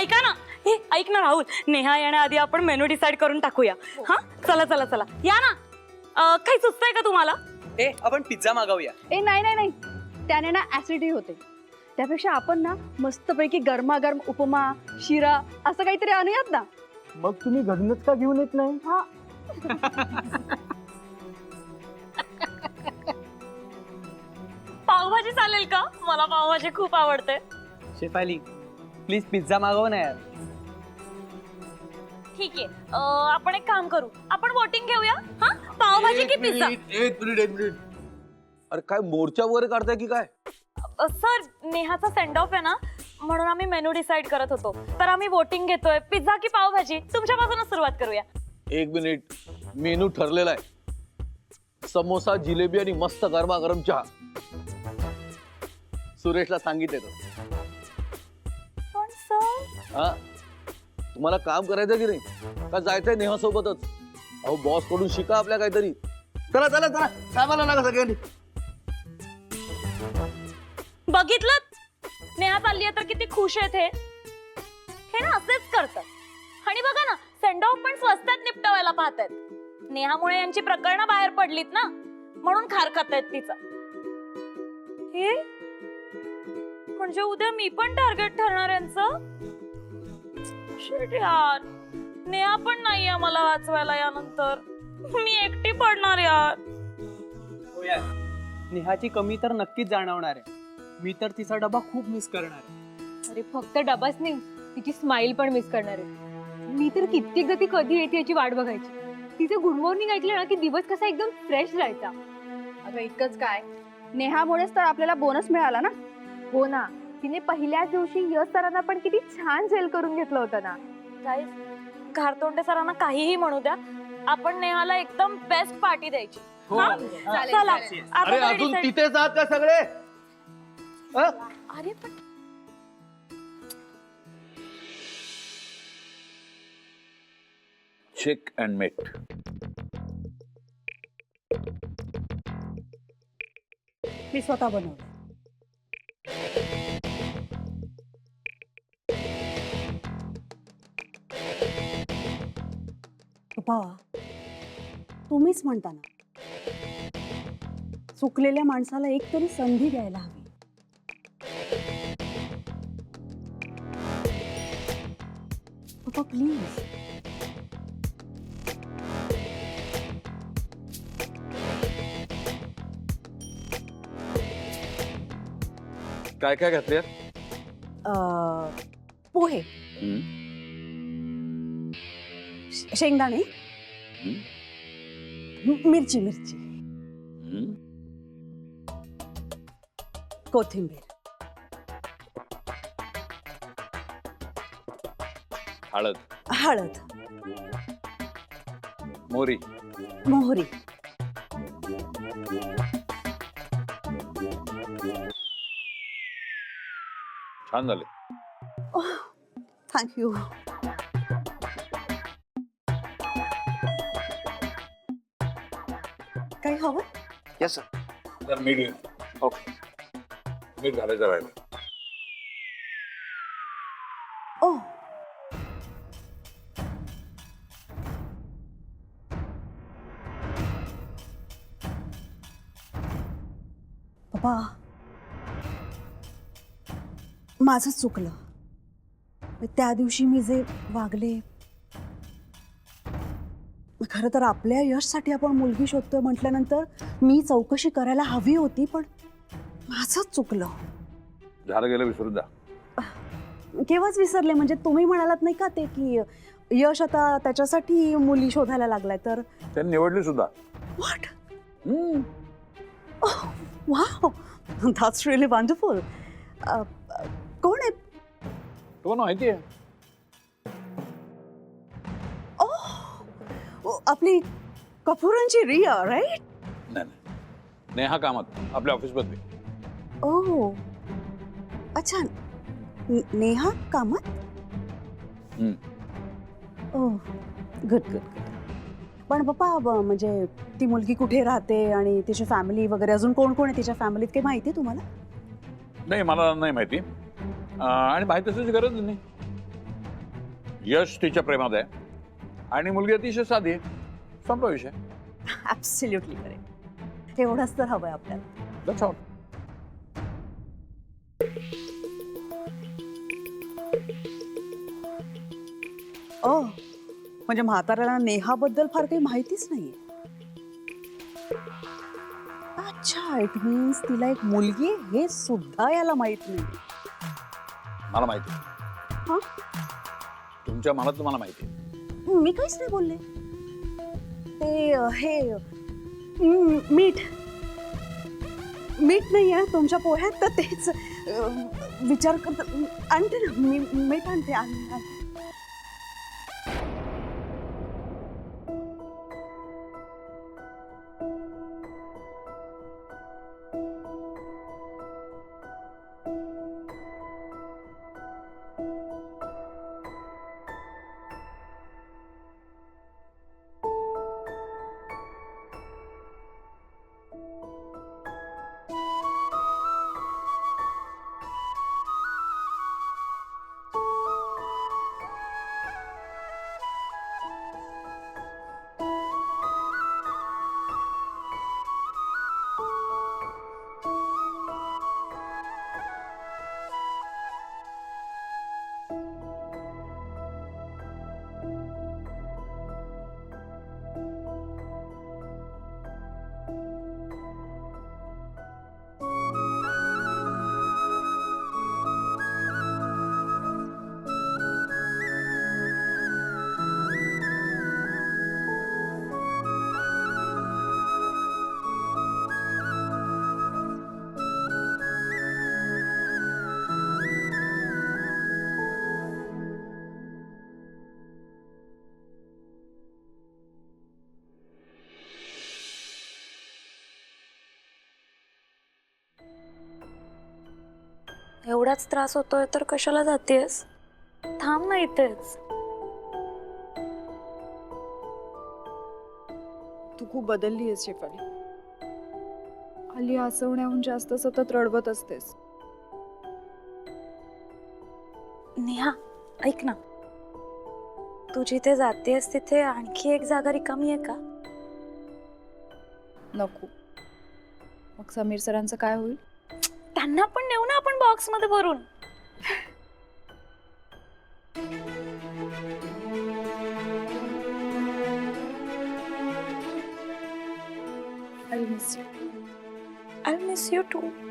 ऐका ना, हे ऐक ना राहुल, नेहा येण्याआधी आपण मेनू डिसाइड करून टाकूया. हा चला चला चला या ना. काही सुचतंय का तुम्हाला? आपण पिझ्झा मागवूया. नाही नाही नाही, त्याने ना ऍसिडिटी होते. त्यापेक्षा आपण ना मस्तपैकी गरमागरम उपमा शिरा असं काहीतरी आणूयात ना. मग तुम्ही घरूनच का घेऊन येत नाही? हा पावभाजी चालेल का? मला पावभाजी खूप आवडते. शेफाली प्लीज पिझ्झा मागव ना यार. ठीक आहे, आपण एक काम करू, आपण वोटिंग घेऊया. हा पावभाजी की पिझ्झा? एक मिनिट. अरे काय मोर्चा वगैरे काढताय की काय? सर, नेहाचा सेंड ऑफ आहे ना, म्हणून आम्ही मेनू डिसाइड करत होतो. तर आम्ही वोटिंग घेतोय, पिझ्झा की पावभाजी. तुमच्यापासूनच सुरुवात करूया. एक मिनिट, मेनू ठरलेला आहे. समोसा, जिलेबी आणि मस्त गरमागरम चहा. सुरेशला सांगितलं. पण सर, हा, तुम्हाला काम करायचं की नाही का जायचंय नेहा सोबतच? अहो बॉस कडून शिका आपल्या काहीतरी. चला चला चला, कामाला लागा सगळ्यांनी. बघितलं नेहा चालली आहे तर किती खुश आहेत हे ना असेच करतात. आणि बघा ना, सेंड ऑफ पण स्वस्तात निपटवायला पाहतायत. नेहामुळे यांची प्रकरणं बाहेर पडलीत ना, म्हणून खार खातायत तिचा. हे म्हणजे उद्या मी पण टार्गेट ठरणार यांचं. शिट यार, नेहा पण नाहीये मला वाचवायला. यानंतर मी एकटी पडणार यार. हो यार, नेहाची कमी तर नक्कीच जाणवणार आहे. मी तर तिचा डबा खूप मिस करणार आहे. अरे फक्त डबाच नाही, तिची स्माइल पण मिस करणार आहे. मी तर कित्येक गती कधी येते याची वाट बघायची. तिचं गुड मॉर्निंग ऐकलं ना की दिवस कसा एकदम फ्रेश जायचा. अगं इतकंच काय, नेहामुळेच तर आपल्याला बोनस मिळाला ना. हो ना, तिने पहिल्याच दिवशी यश सरांना पण किती छान सेल करून घेतलं होतं ना. गाईस, घारतोंडे सरांना काहीही म्हणू द्या, आपण नेहाला एकदम बेस्ट पार्टी द्यायची. हा? चला, आपण अरे तरी अजून decide- तिथेच आहात का सगळे? हा? अरे पण चेक अँड मेट. मी स्वतः बनवलं. पप्पा, तुम्हीच म्हणता ना, चुकलेल्या माणसाला एक तरी संधी द्यायला हवी. पप्पा प्लीज. काय काय घातले? पोहे, शेंगदाणे, मिरची मिरची, कोथिंबीर, हळद, हळद, मोहरी. मोहरी, छान झाले. थँक्यू. काही हवं? Yes sir. मीठ. ओके, मीठ घालायचं राहिलं. ओ, पप्पा, माझं चुकलं. त्या दिवशी मी जे वागले, खरं तर आपल्या यशसाठी आपण मुलगी शोधतोय म्हटल्यानंतर मी चौकशी करायला हवी होती, पण माझंच चुकलं. झालं गेलं, विसरून जा. केव्हाच विसरले. म्हणजे तुम्ही म्हणालात नाही का ते की यश आता त्याच्यासाठी मुली शोधायला लागलाय, तर त्यांनी निवडली सुद्धा. What? Wow, that's really wonderful. कोण आहे? तुम्हाला माहिती आहे? आपली कपूरांची रिया, राईट? नाही नाही, नेहा कामात आपल्या ऑफिस मध्ये. ओ अच्छा, नेहा कामात. ओ गुड गुड. पण पप्पा, म्हणजे ती मुलगी कुठे राहते आणि तिची फॅमिली वगैरे, अजून कोण कोण आहे तिच्या फॅमिलीत, काही माहिती आहे तुम्हाला? नाही, मला नाही माहिती. आणि माहिती असण्याची गरज नाही. यश तिच्या प्रेमात आहे आणि मुलगी अतिशय साधी आहे. संपला विषय. Absolutely correct. एवढंच तर हवंय आपल्याला. That's all. म्हणजे म्हाताऱ्याला नेहाबद्दल फार काही माहितीच नाहीये. अच्छा, इट मीन्स तिला एक मुलगी आहे हे सुद्धा याला माहित नाही. मला माहिती हा? तुमच्या मनात तुम्हाला माहिती आहे. मी काहीच नाही बोलले. ते हे मीठ मीठ नाही आहे तुमच्या पोह्यात, तर तेच विचार करत आणते ना मी. मीठ आणते. एवढाच त्रास होतोय तर कशाला जातेस? थांब ना इथेच. तू खूप बदलली आहेस शेफाली. हल्ली हसवण्याहून जास्त सतत रडवत असतेस. नेहा ऐक ना, तू जिथे जातेस तिथे आणखी एक जागा रिकामी आहे का? नको. मग समीर सरांचं काय होईल? त्यांना पण नेऊ ना आपण बॉक्स मध्ये भरून. I'll miss you. I'll miss you too.